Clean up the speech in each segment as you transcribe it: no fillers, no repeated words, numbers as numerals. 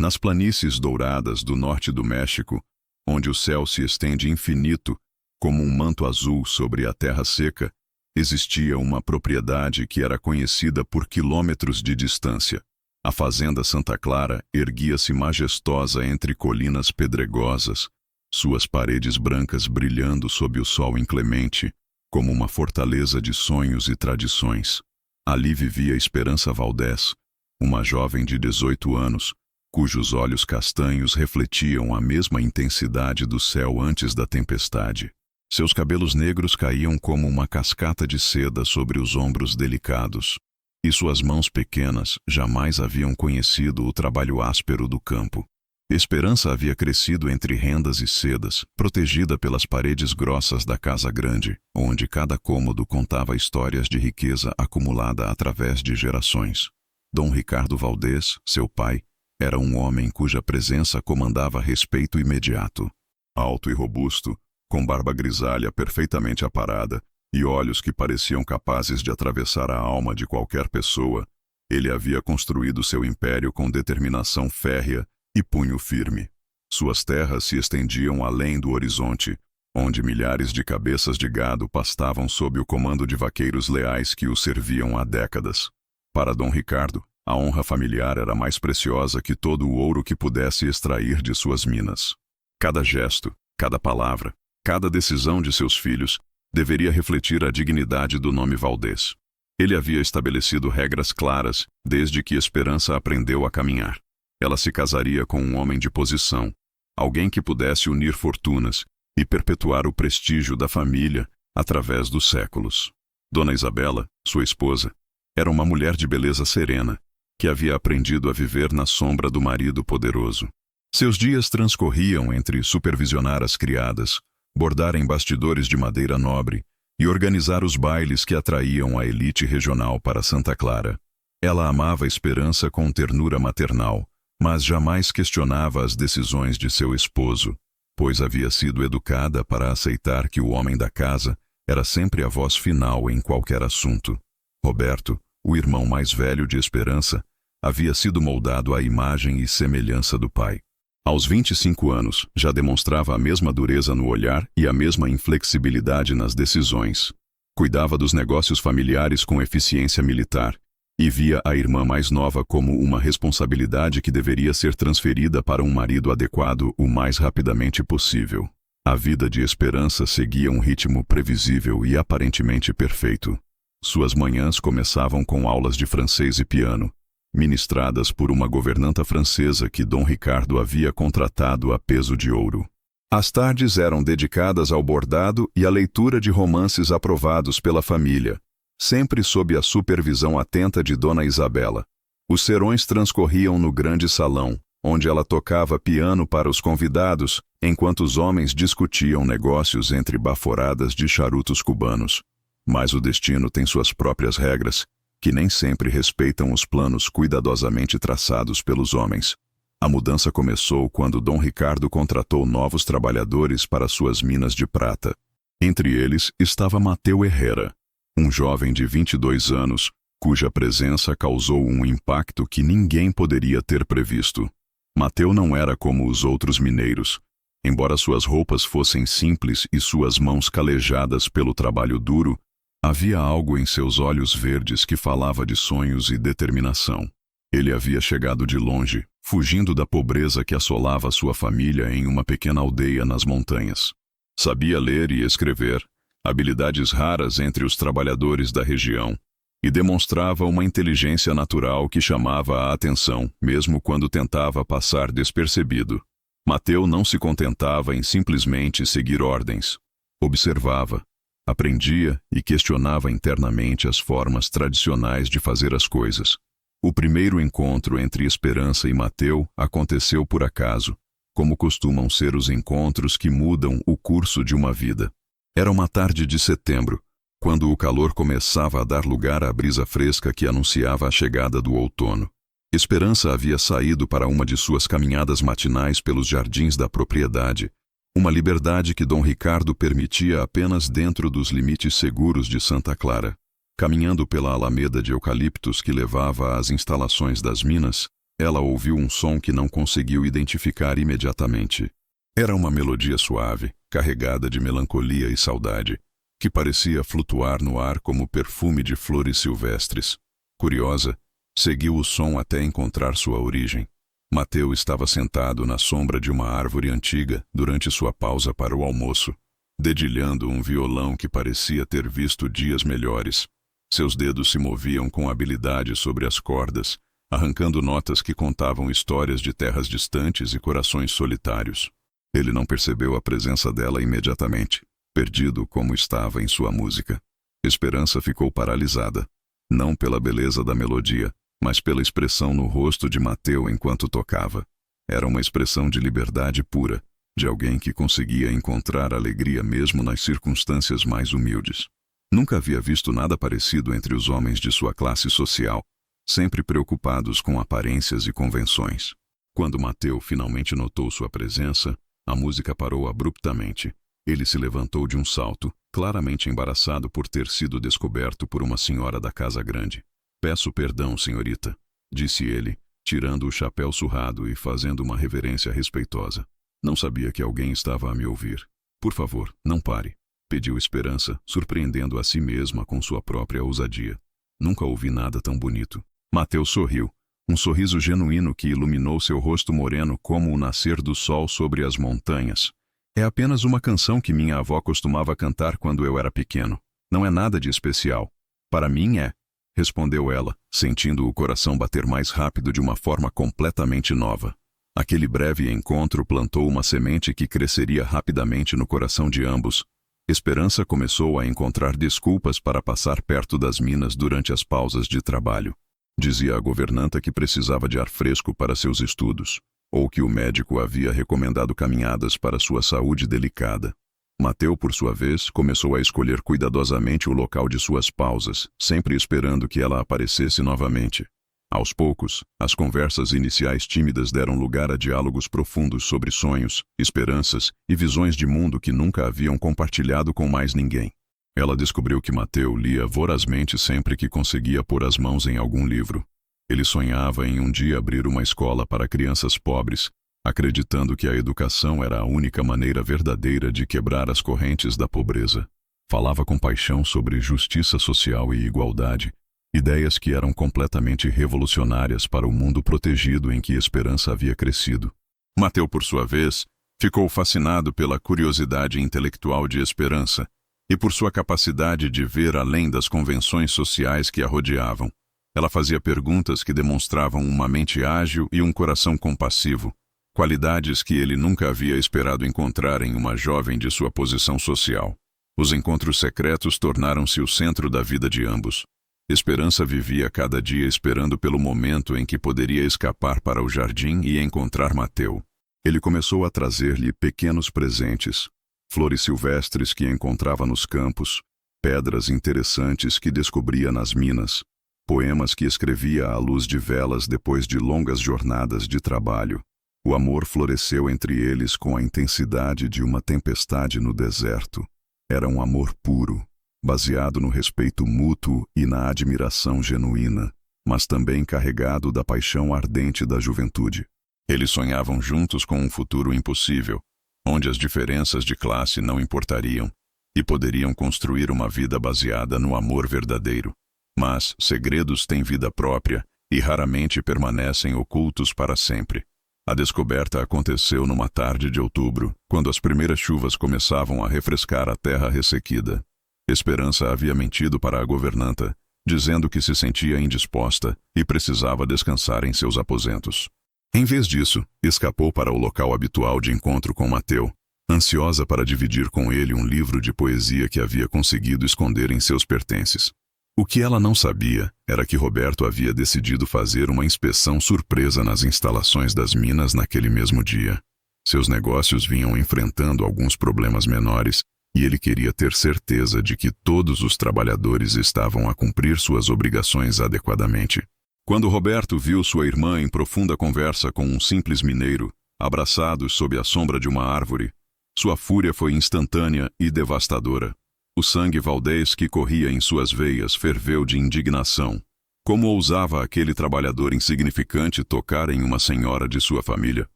Nas planícies douradas do norte do México, onde o céu se estende infinito como um manto azul sobre a terra seca, existia uma propriedade que era conhecida por quilômetros de distância. A fazenda Santa Clara erguia-se majestosa entre colinas pedregosas, suas paredes brancas brilhando sob o sol inclemente, como uma fortaleza de sonhos e tradições. Ali vivia Esperança Valdés, uma jovem de 18 anos, cujos olhos castanhos refletiam a mesma intensidade do céu antes da tempestade. Seus cabelos negros caíam como uma cascata de seda sobre os ombros delicados, e suas mãos pequenas jamais haviam conhecido o trabalho áspero do campo. Esperança havia crescido entre rendas e sedas, protegida pelas paredes grossas da casa grande, onde cada cômodo contava histórias de riqueza acumulada através de gerações. Dom Ricardo Valdés, seu pai, era um homem cuja presença comandava respeito imediato. Alto e robusto, com barba grisalha perfeitamente aparada e olhos que pareciam capazes de atravessar a alma de qualquer pessoa, ele havia construído seu império com determinação férrea e punho firme. Suas terras se estendiam além do horizonte, onde milhares de cabeças de gado pastavam sob o comando de vaqueiros leais que o serviam há décadas. Para Dom Ricardo, a honra familiar era mais preciosa que todo o ouro que pudesse extrair de suas minas. Cada gesto, cada palavra, cada decisão de seus filhos deveria refletir a dignidade do nome Valdés. Ele havia estabelecido regras claras desde que Esperança aprendeu a caminhar. Ela se casaria com um homem de posição, alguém que pudesse unir fortunas e perpetuar o prestígio da família através dos séculos. Dona Isabela, sua esposa, era uma mulher de beleza serena, que havia aprendido a viver na sombra do marido poderoso. Seus dias transcorriam entre supervisionar as criadas, bordar em bastidores de madeira nobre e organizar os bailes que atraíam a elite regional para Santa Clara. Ela amava Esperança com ternura maternal, mas jamais questionava as decisões de seu esposo, pois havia sido educada para aceitar que o homem da casa era sempre a voz final em qualquer assunto. Roberto, o irmão mais velho de Esperança, havia sido moldado à imagem e semelhança do pai. Aos 25 anos, já demonstrava a mesma dureza no olhar e a mesma inflexibilidade nas decisões. Cuidava dos negócios familiares com eficiência militar, e via a irmã mais nova como uma responsabilidade que deveria ser transferida para um marido adequado o mais rapidamente possível. A vida de Esperança seguia um ritmo previsível e aparentemente perfeito. Suas manhãs começavam com aulas de francês e piano, ministradas por uma governanta francesa que Dom Ricardo havia contratado a peso de ouro. As tardes eram dedicadas ao bordado e à leitura de romances aprovados pela família, sempre sob a supervisão atenta de Dona Isabela. Os serões transcorriam no grande salão, onde ela tocava piano para os convidados, enquanto os homens discutiam negócios entre baforadas de charutos cubanos. Mas o destino tem suas próprias regras, que nem sempre respeitam os planos cuidadosamente traçados pelos homens. A mudança começou quando Dom Ricardo contratou novos trabalhadores para suas minas de prata. Entre eles estava Mateu Herrera, um jovem de 22 anos, cuja presença causou um impacto que ninguém poderia ter previsto. Mateu não era como os outros mineiros. Embora suas roupas fossem simples e suas mãos calejadas pelo trabalho duro, havia algo em seus olhos verdes que falava de sonhos e determinação. Ele havia chegado de longe, fugindo da pobreza que assolava sua família em uma pequena aldeia nas montanhas. Sabia ler e escrever, habilidades raras entre os trabalhadores da região, e demonstrava uma inteligência natural que chamava a atenção, mesmo quando tentava passar despercebido. Mateu não se contentava em simplesmente seguir ordens. Observava, aprendia e questionava internamente as formas tradicionais de fazer as coisas. O primeiro encontro entre Esperança e Mateu aconteceu por acaso, como costumam ser os encontros que mudam o curso de uma vida. Era uma tarde de setembro, quando o calor começava a dar lugar à brisa fresca que anunciava a chegada do outono. Esperança havia saído para uma de suas caminhadas matinais pelos jardins da propriedade, uma liberdade que Dom Ricardo permitia apenas dentro dos limites seguros de Santa Clara. Caminhando pela alameda de eucaliptos que levava às instalações das minas, Ela ouviu um som que não conseguiu identificar imediatamente. Era uma melodia suave, carregada de melancolia e saudade, que parecia flutuar no ar como perfume de flores silvestres. Curiosa, seguiu o som até encontrar sua origem. Mateu estava sentado na sombra de uma árvore antiga durante sua pausa para o almoço, dedilhando um violão que parecia ter visto dias melhores. Seus dedos se moviam com habilidade sobre as cordas, arrancando notas que contavam histórias de terras distantes e corações solitários. Ele não percebeu a presença dela imediatamente, perdido como estava em sua música. Esperança ficou paralisada, não pela beleza da melodia, mas pela expressão no rosto de Mateu enquanto tocava. Era uma expressão de liberdade pura, de alguém que conseguia encontrar alegria mesmo nas circunstâncias mais humildes. Nunca havia visto nada parecido entre os homens de sua classe social, sempre preocupados com aparências e convenções. Quando Mateu finalmente notou sua presença, a música parou abruptamente. Ele se levantou de um salto, claramente embaraçado por ter sido descoberto por uma senhora da casa grande. "Peço perdão, senhorita", disse ele, tirando o chapéu surrado e fazendo uma reverência respeitosa. "Não sabia que alguém estava a me ouvir. Por favor, não pare", pediu Esperança, surpreendendo a si mesma com sua própria ousadia. "Nunca ouvi nada tão bonito." Mateu sorriu, um sorriso genuíno que iluminou seu rosto moreno como o nascer do sol sobre as montanhas. "É apenas uma canção que minha avó costumava cantar quando eu era pequeno. Não é nada de especial. Para mim é", respondeu ela, sentindo o coração bater mais rápido de uma forma completamente nova. Aquele breve encontro plantou uma semente que cresceria rapidamente no coração de ambos. Esperança começou a encontrar desculpas para passar perto das minas durante as pausas de trabalho. Dizia a governanta que precisava de ar fresco para seus estudos, ou que o médico havia recomendado caminhadas para sua saúde delicada. Mateu, por sua vez, começou a escolher cuidadosamente o local de suas pausas, sempre esperando que ela aparecesse novamente. Aos poucos, as conversas iniciais tímidas deram lugar a diálogos profundos sobre sonhos, esperanças e visões de mundo que nunca haviam compartilhado com mais ninguém. Ela descobriu que Mateu lia vorazmente sempre que conseguia pôr as mãos em algum livro. Ele sonhava em um dia abrir uma escola para crianças pobres, acreditando que a educação era a única maneira verdadeira de quebrar as correntes da pobreza. Falava com paixão sobre justiça social e igualdade, ideias que eram completamente revolucionárias para o mundo protegido em que Esperança havia crescido. Mateu, por sua vez, ficou fascinado pela curiosidade intelectual de Esperança e por sua capacidade de ver além das convenções sociais que a rodeavam. Ela fazia perguntas que demonstravam uma mente ágil e um coração compassivo, qualidades que ele nunca havia esperado encontrar em uma jovem de sua posição social. Os encontros secretos tornaram-se o centro da vida de ambos. Esperança vivia cada dia esperando pelo momento em que poderia escapar para o jardim e encontrar Mateu. Ele começou a trazer-lhe pequenos presentes, flores silvestres que encontrava nos campos, pedras interessantes que descobria nas minas, poemas que escrevia à luz de velas depois de longas jornadas de trabalho. O amor floresceu entre eles com a intensidade de uma tempestade no deserto. Era um amor puro, baseado no respeito mútuo e na admiração genuína, mas também carregado da paixão ardente da juventude. Eles sonhavam juntos com um futuro impossível, onde as diferenças de classe não importariam, e poderiam construir uma vida baseada no amor verdadeiro. Mas segredos têm vida própria e raramente permanecem ocultos para sempre. A descoberta aconteceu numa tarde de outubro, quando as primeiras chuvas começavam a refrescar a terra ressequida. Esperança havia mentido para a governanta, dizendo que se sentia indisposta e precisava descansar em seus aposentos. Em vez disso, escapou para o local habitual de encontro com Mateu, ansiosa para dividir com ele um livro de poesia que havia conseguido esconder em seus pertences. O que ela não sabia era que Roberto havia decidido fazer uma inspeção surpresa nas instalações das minas naquele mesmo dia. Seus negócios vinham enfrentando alguns problemas menores e ele queria ter certeza de que todos os trabalhadores estavam a cumprir suas obrigações adequadamente. Quando Roberto viu sua irmã em profunda conversa com um simples mineiro, abraçados sob a sombra de uma árvore, sua fúria foi instantânea e devastadora. O sangue valdez que corria em suas veias ferveu de indignação. Como ousava aquele trabalhador insignificante tocar em uma senhora de sua família?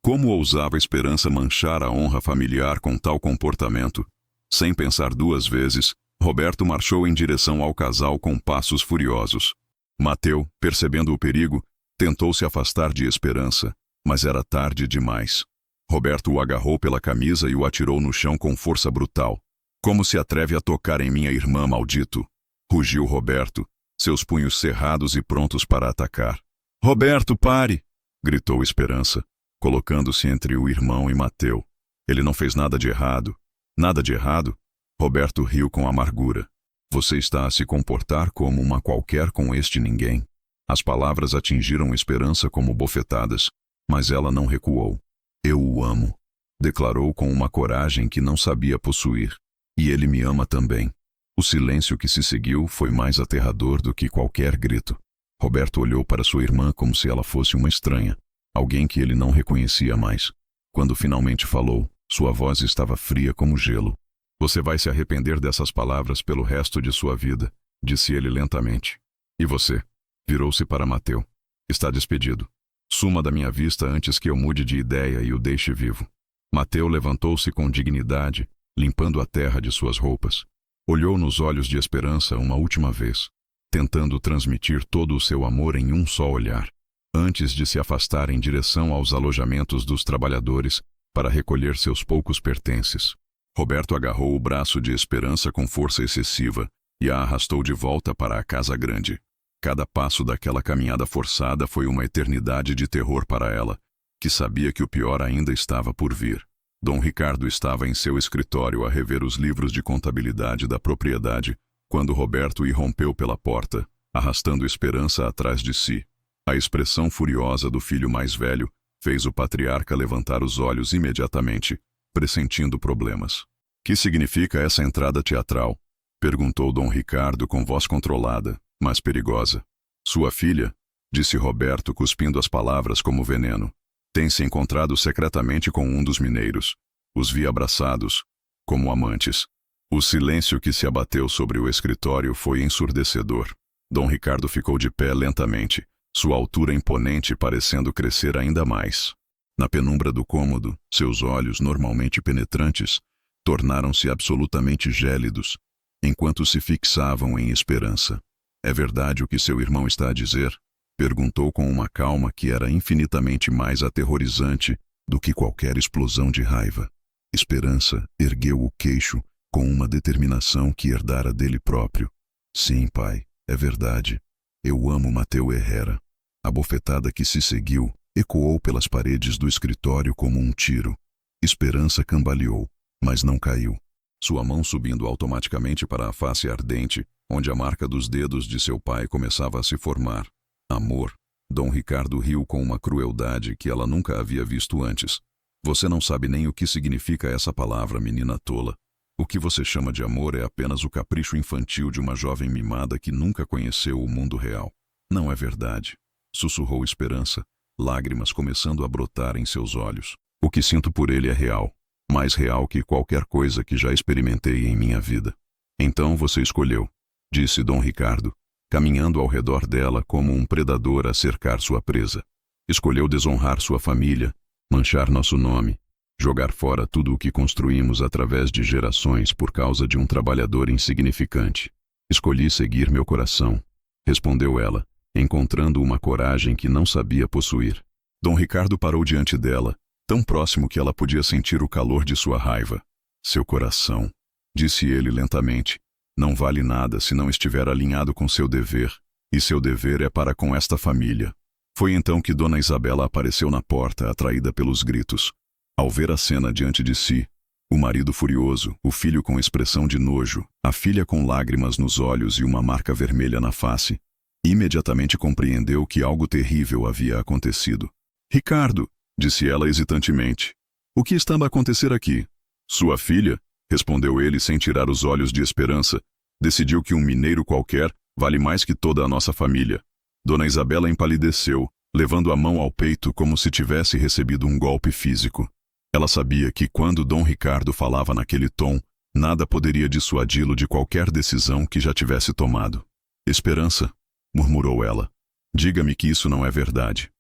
Como ousava Esperança manchar a honra familiar com tal comportamento? Sem pensar duas vezes, Roberto marchou em direção ao casal com passos furiosos. Mateu, percebendo o perigo, tentou se afastar de Esperança, mas era tarde demais. Roberto o agarrou pela camisa e o atirou no chão com força brutal. Como se atreve a tocar em minha irmã, maldito? Rugiu Roberto, seus punhos cerrados e prontos para atacar. Roberto, pare! Gritou Esperança, colocando-se entre o irmão e Mateu. Ele não fez nada de errado. Nada de errado? Roberto riu com amargura. Você está a se comportar como uma qualquer com este ninguém. As palavras atingiram Esperança como bofetadas, mas ela não recuou. Eu o amo, declarou com uma coragem que não sabia possuir. E ele me ama também. O silêncio que se seguiu foi mais aterrador do que qualquer grito. Roberto olhou para sua irmã como se ela fosse uma estranha, alguém que ele não reconhecia mais. Quando finalmente falou, sua voz estava fria como gelo. Você vai se arrepender dessas palavras pelo resto de sua vida, disse ele lentamente. E você? Virou-se para Mateu. Está despedido. Suma da minha vista antes que eu mude de ideia e o deixe vivo. Mateu levantou-se com dignidade, limpando a terra de suas roupas. Olhou nos olhos de Esperança uma última vez, tentando transmitir todo o seu amor em um só olhar, antes de se afastar em direção aos alojamentos dos trabalhadores para recolher seus poucos pertences. Roberto agarrou o braço de Esperança com força excessiva e a arrastou de volta para a casa grande. Cada passo daquela caminhada forçada foi uma eternidade de terror para ela, que sabia que o pior ainda estava por vir. Dom Ricardo estava em seu escritório a rever os livros de contabilidade da propriedade, quando Roberto irrompeu pela porta, arrastando Esperança atrás de si. A expressão furiosa do filho mais velho fez o patriarca levantar os olhos imediatamente, pressentindo problemas. Que significa essa entrada teatral? Perguntou Dom Ricardo com voz controlada, mas perigosa. Sua filha, disse Roberto cuspindo as palavras como veneno, tem se encontrado secretamente com um dos mineiros. Os vi abraçados, como amantes. O silêncio que se abateu sobre o escritório foi ensurdecedor. Dom Ricardo ficou de pé lentamente, sua altura imponente parecendo crescer ainda mais. Na penumbra do cômodo, seus olhos, normalmente penetrantes, tornaram-se absolutamente gélidos, enquanto se fixavam em Esperança. É verdade o que seu irmão está a dizer? Perguntou com uma calma que era infinitamente mais aterrorizante do que qualquer explosão de raiva. Esperança ergueu o queixo com uma determinação que herdara dele próprio. Sim, pai, é verdade. Eu amo Mateu Herrera. A bofetada que se seguiu ecoou pelas paredes do escritório como um tiro. Esperança cambaleou, mas não caiu. Sua mão subindo automaticamente para a face ardente, onde a marca dos dedos de seu pai começava a se formar. Amor. Dom Ricardo riu com uma crueldade que ela nunca havia visto antes. Você não sabe nem o que significa essa palavra, menina tola. O que você chama de amor é apenas o capricho infantil de uma jovem mimada que nunca conheceu o mundo real. Não é verdade, sussurrou Esperança, lágrimas começando a brotar em seus olhos. O que sinto por ele é real, mais real que qualquer coisa que já experimentei em minha vida. Então você escolheu, disse Dom Ricardo, caminhando ao redor dela como um predador a cercar sua presa. Escolheu desonrar sua família, manchar nosso nome, jogar fora tudo o que construímos através de gerações por causa de um trabalhador insignificante. Escolhi seguir meu coração, respondeu ela, encontrando uma coragem que não sabia possuir. Dom Ricardo parou diante dela, tão próximo que ela podia sentir o calor de sua raiva. Seu coração, disse ele lentamente, não vale nada se não estiver alinhado com seu dever, e seu dever é para com esta família. Foi então que Dona Isabela apareceu na porta, atraída pelos gritos. Ao ver a cena diante de si, o marido furioso, o filho com expressão de nojo, a filha com lágrimas nos olhos e uma marca vermelha na face, imediatamente compreendeu que algo terrível havia acontecido. Ricardo, disse ela hesitantemente, o que estava a acontecer aqui? Sua filha, respondeu ele sem tirar os olhos de Esperança, decidiu que um mineiro qualquer vale mais que toda a nossa família. Dona Isabela empalideceu, levando a mão ao peito como se tivesse recebido um golpe físico. Ela sabia que quando Dom Ricardo falava naquele tom, nada poderia dissuadi-lo de qualquer decisão que já tivesse tomado. Esperança, murmurou ela. Diga-me que isso não é verdade.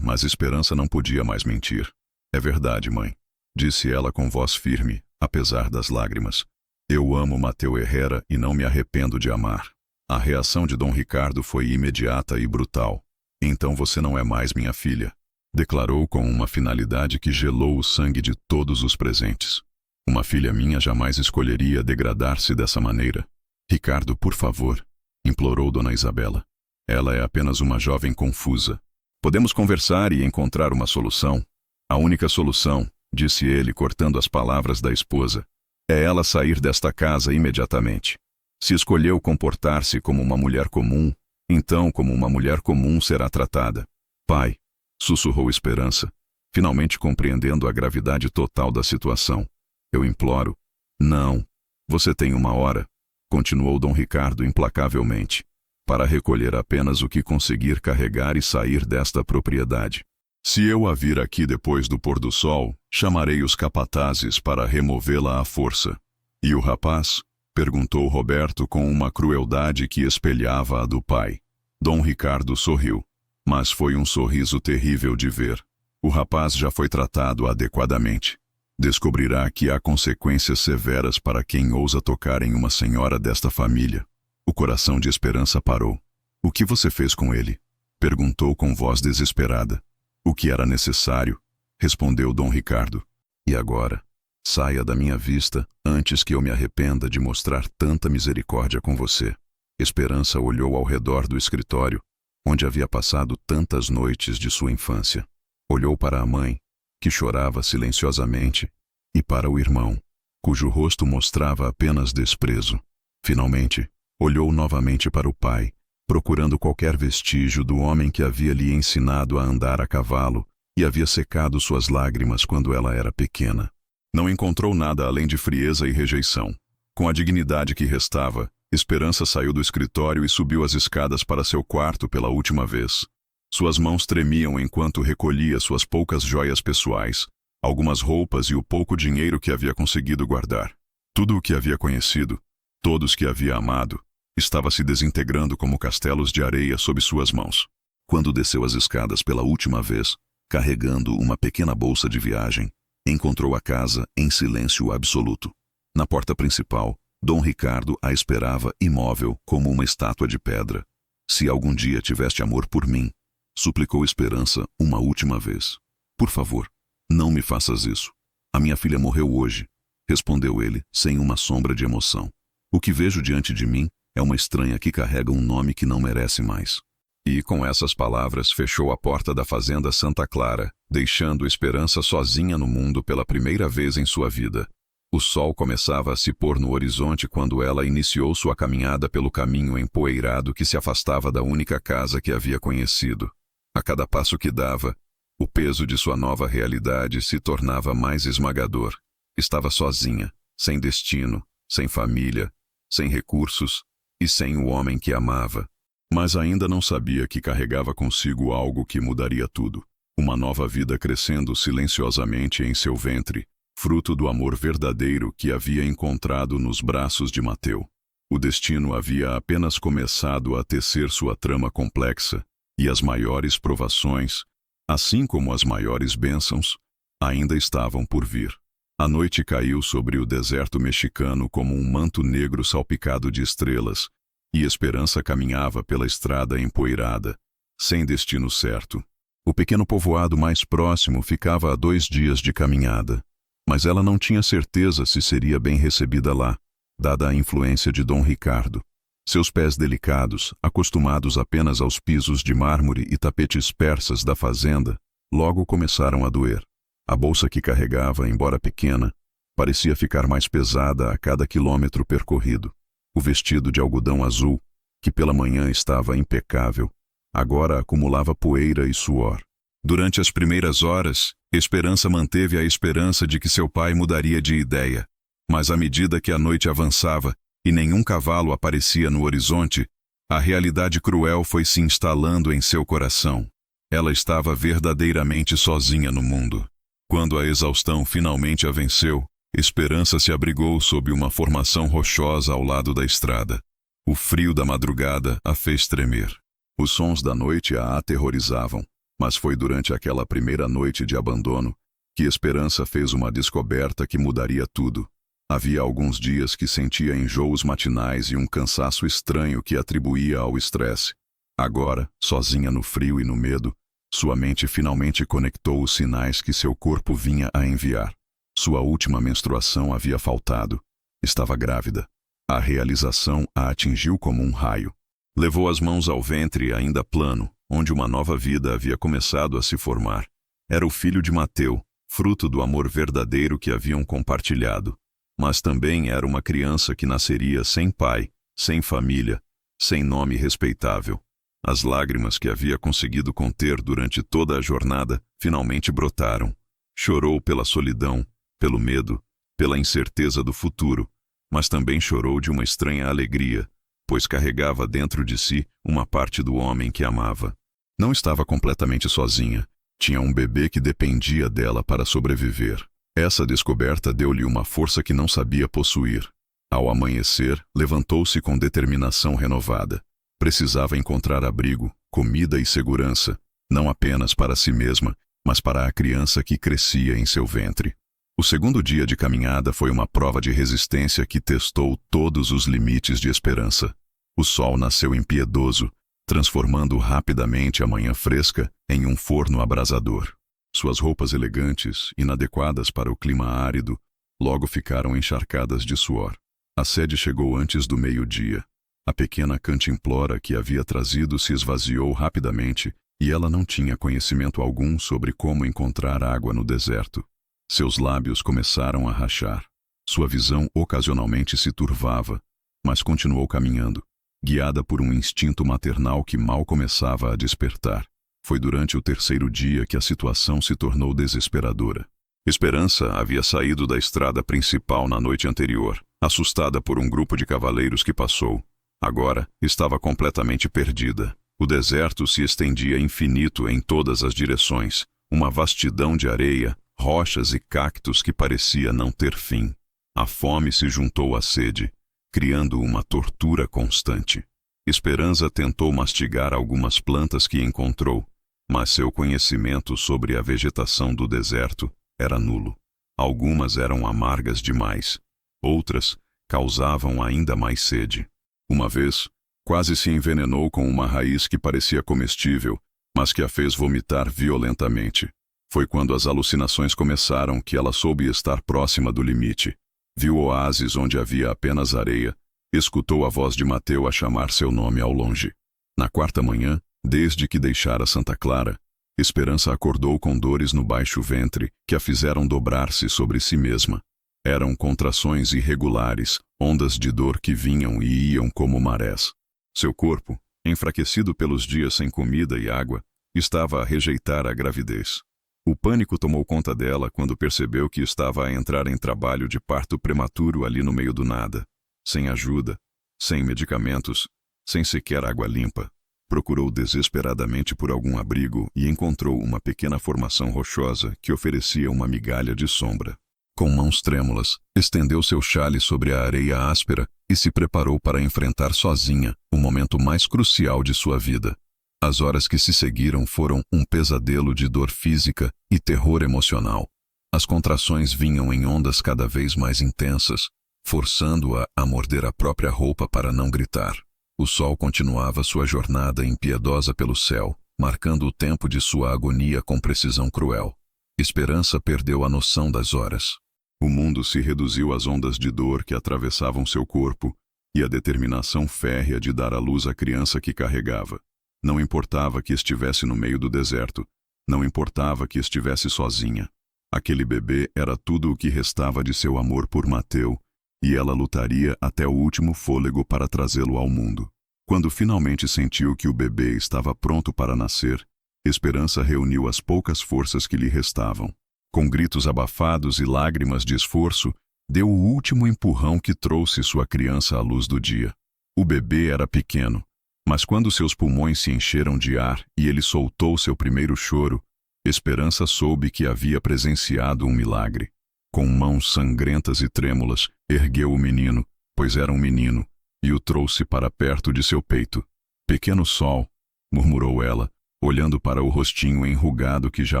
Mas Esperança não podia mais mentir. É verdade, mãe, disse ela com voz firme, apesar das lágrimas. Eu amo Mateu Herrera e não me arrependo de amar. A reação de Dom Ricardo foi imediata e brutal. Então você não é mais minha filha, declarou com uma finalidade que gelou o sangue de todos os presentes. Uma filha minha jamais escolheria degradar-se dessa maneira. Ricardo, por favor, implorou Dona Isabela. Ela é apenas uma jovem confusa. Podemos conversar e encontrar uma solução. A única solução, disse ele, cortando as palavras da esposa, é ela sair desta casa imediatamente. Se escolheu comportar-se como uma mulher comum, então como uma mulher comum será tratada. Pai, sussurrou Esperança, finalmente compreendendo a gravidade total da situação. Eu imploro. Não. Você tem 1 hora, continuou Dom Ricardo implacavelmente, para recolher apenas o que conseguir carregar e sair desta propriedade. Se eu a vir aqui depois do pôr do sol, chamarei os capatazes para removê-la à força. E o rapaz? Perguntou Roberto com uma crueldade que espelhava a do pai. Dom Ricardo sorriu, mas foi um sorriso terrível de ver. O rapaz já foi tratado adequadamente. Descobrirá que há consequências severas para quem ousa tocar em uma senhora desta família. O coração de Esperança parou. O que você fez com ele? Perguntou com voz desesperada. O que era necessário, respondeu Dom Ricardo. E agora? Saia da minha vista antes que eu me arrependa de mostrar tanta misericórdia com você. Esperança olhou ao redor do escritório, onde havia passado tantas noites de sua infância. Olhou para a mãe, que chorava silenciosamente, e para o irmão, cujo rosto mostrava apenas desprezo. Finalmente, olhou novamente para o pai, procurando qualquer vestígio do homem que havia lhe ensinado a andar a cavalo e havia secado suas lágrimas quando ela era pequena. Não encontrou nada além de frieza e rejeição. Com a dignidade que restava, Esperança saiu do escritório e subiu as escadas para seu quarto pela última vez. Suas mãos tremiam enquanto recolhia suas poucas joias pessoais, algumas roupas e o pouco dinheiro que havia conseguido guardar. Tudo o que havia conhecido, todos que havia amado, estava se desintegrando como castelos de areia sob suas mãos. Quando desceu as escadas pela última vez, carregando uma pequena bolsa de viagem, encontrou a casa em silêncio absoluto. Na porta principal, Dom Ricardo a esperava imóvel como uma estátua de pedra. Se algum dia tiveste amor por mim, suplicou Esperança uma última vez. Por favor, não me faças isso. A minha filha morreu hoje, respondeu ele, sem uma sombra de emoção. O que vejo diante de mim é uma estranha que carrega um nome que não merece mais. E com essas palavras fechou a porta da fazenda Santa Clara, deixando Esperança sozinha no mundo pela primeira vez em sua vida. O sol começava a se pôr no horizonte quando ela iniciou sua caminhada pelo caminho empoeirado que se afastava da única casa que havia conhecido. A cada passo que dava, o peso de sua nova realidade se tornava mais esmagador. Estava sozinha, sem destino, sem família, sem recursos e sem o homem que amava. Mas ainda não sabia que carregava consigo algo que mudaria tudo. Uma nova vida crescendo silenciosamente em seu ventre, fruto do amor verdadeiro que havia encontrado nos braços de Mateu. O destino havia apenas começado a tecer sua trama complexa, e as maiores provações, assim como as maiores bênçãos, ainda estavam por vir. A noite caiu sobre o deserto mexicano como um manto negro salpicado de estrelas, e Esperança caminhava pela estrada empoeirada, sem destino certo. O pequeno povoado mais próximo ficava a 2 dias de caminhada, mas ela não tinha certeza se seria bem recebida lá, dada a influência de Dom Ricardo. Seus pés delicados, acostumados apenas aos pisos de mármore e tapetes persas da fazenda, logo começaram a doer. A bolsa que carregava, embora pequena, parecia ficar mais pesada a cada quilômetro percorrido. O vestido de algodão azul, que pela manhã estava impecável, agora acumulava poeira e suor. Durante as primeiras horas, Esperança manteve a esperança de que seu pai mudaria de ideia. Mas à medida que a noite avançava e nenhum cavalo aparecia no horizonte, a realidade cruel foi se instalando em seu coração. Ela estava verdadeiramente sozinha no mundo. Quando a exaustão finalmente a venceu, Esperança se abrigou sob uma formação rochosa ao lado da estrada. O frio da madrugada a fez tremer. Os sons da noite a aterrorizavam, mas foi durante aquela primeira noite de abandono que Esperança fez uma descoberta que mudaria tudo. Havia alguns dias que sentia enjoos matinais e um cansaço estranho que atribuía ao estresse. Agora, sozinha no frio e no medo, sua mente finalmente conectou os sinais que seu corpo vinha a enviar. Sua última menstruação havia faltado. Estava grávida. A realização a atingiu como um raio. Levou as mãos ao ventre ainda plano, onde uma nova vida havia começado a se formar. Era o filho de Mateu, fruto do amor verdadeiro que haviam compartilhado. Mas também era uma criança que nasceria sem pai, sem família, sem nome respeitável. As lágrimas que havia conseguido conter durante toda a jornada finalmente brotaram. Chorou pela solidão, pelo medo, pela incerteza do futuro, mas também chorou de uma estranha alegria, pois carregava dentro de si uma parte do homem que amava. Não estava completamente sozinha. Tinha um bebê que dependia dela para sobreviver. Essa descoberta deu-lhe uma força que não sabia possuir. Ao amanhecer, levantou-se com determinação renovada. Precisava encontrar abrigo, comida e segurança, não apenas para si mesma, mas para a criança que crescia em seu ventre. O segundo dia de caminhada foi uma prova de resistência que testou todos os limites de Esperança. O sol nasceu impiedoso, transformando rapidamente a manhã fresca em um forno abrasador. Suas roupas elegantes, inadequadas para o clima árido, logo ficaram encharcadas de suor. A sede chegou antes do meio-dia. A pequena cantimplora que havia trazido se esvaziou rapidamente e ela não tinha conhecimento algum sobre como encontrar água no deserto. Seus lábios começaram a rachar. Sua visão ocasionalmente se turvava, mas continuou caminhando, guiada por um instinto maternal que mal começava a despertar. Foi durante o terceiro dia que a situação se tornou desesperadora. Esperança havia saído da estrada principal na noite anterior, assustada por um grupo de cavaleiros que passou. Agora, estava completamente perdida. O deserto se estendia infinito em todas as direções, uma vastidão de areia, rochas e cactos que parecia não ter fim. A fome se juntou à sede, criando uma tortura constante. Esperança tentou mastigar algumas plantas que encontrou, mas seu conhecimento sobre a vegetação do deserto era nulo. Algumas eram amargas demais, outras causavam ainda mais sede. Uma vez, quase se envenenou com uma raiz que parecia comestível, mas que a fez vomitar violentamente. Foi quando as alucinações começaram que ela soube estar próxima do limite. Viu oásis onde havia apenas areia, escutou a voz de Mateu a chamar seu nome ao longe. Na quarta manhã, desde que deixara Santa Clara, Esperança acordou com dores no baixo ventre que a fizeram dobrar-se sobre si mesma. Eram contrações irregulares, ondas de dor que vinham e iam como marés. Seu corpo, enfraquecido pelos dias sem comida e água, estava a rejeitar a gravidez. O pânico tomou conta dela quando percebeu que estava a entrar em trabalho de parto prematuro ali no meio do nada, sem ajuda, sem medicamentos, sem sequer água limpa. Procurou desesperadamente por algum abrigo e encontrou uma pequena formação rochosa que oferecia uma migalha de sombra. Com mãos trêmulas, estendeu seu chale sobre a areia áspera e se preparou para enfrentar sozinha o momento mais crucial de sua vida. As horas que se seguiram foram um pesadelo de dor física e terror emocional. As contrações vinham em ondas cada vez mais intensas, forçando-a a morder a própria roupa para não gritar. O sol continuava sua jornada impiedosa pelo céu, marcando o tempo de sua agonia com precisão cruel. Esperança perdeu a noção das horas. O mundo se reduziu às ondas de dor que atravessavam seu corpo e a determinação férrea de dar à luz a criança que carregava. Não importava que estivesse no meio do deserto, não importava que estivesse sozinha. Aquele bebê era tudo o que restava de seu amor por Mateu, e ela lutaria até o último fôlego para trazê-lo ao mundo. Quando finalmente sentiu que o bebê estava pronto para nascer, Esperança reuniu as poucas forças que lhe restavam. Com gritos abafados e lágrimas de esforço, deu o último empurrão que trouxe sua criança à luz do dia. O bebê era pequeno, mas quando seus pulmões se encheram de ar e ele soltou seu primeiro choro, Esperança soube que havia presenciado um milagre. Com mãos sangrentas e trêmulas, ergueu o menino, pois era um menino, e o trouxe para perto de seu peito. Pequeno sol, murmurou ela, olhando para o rostinho enrugado que já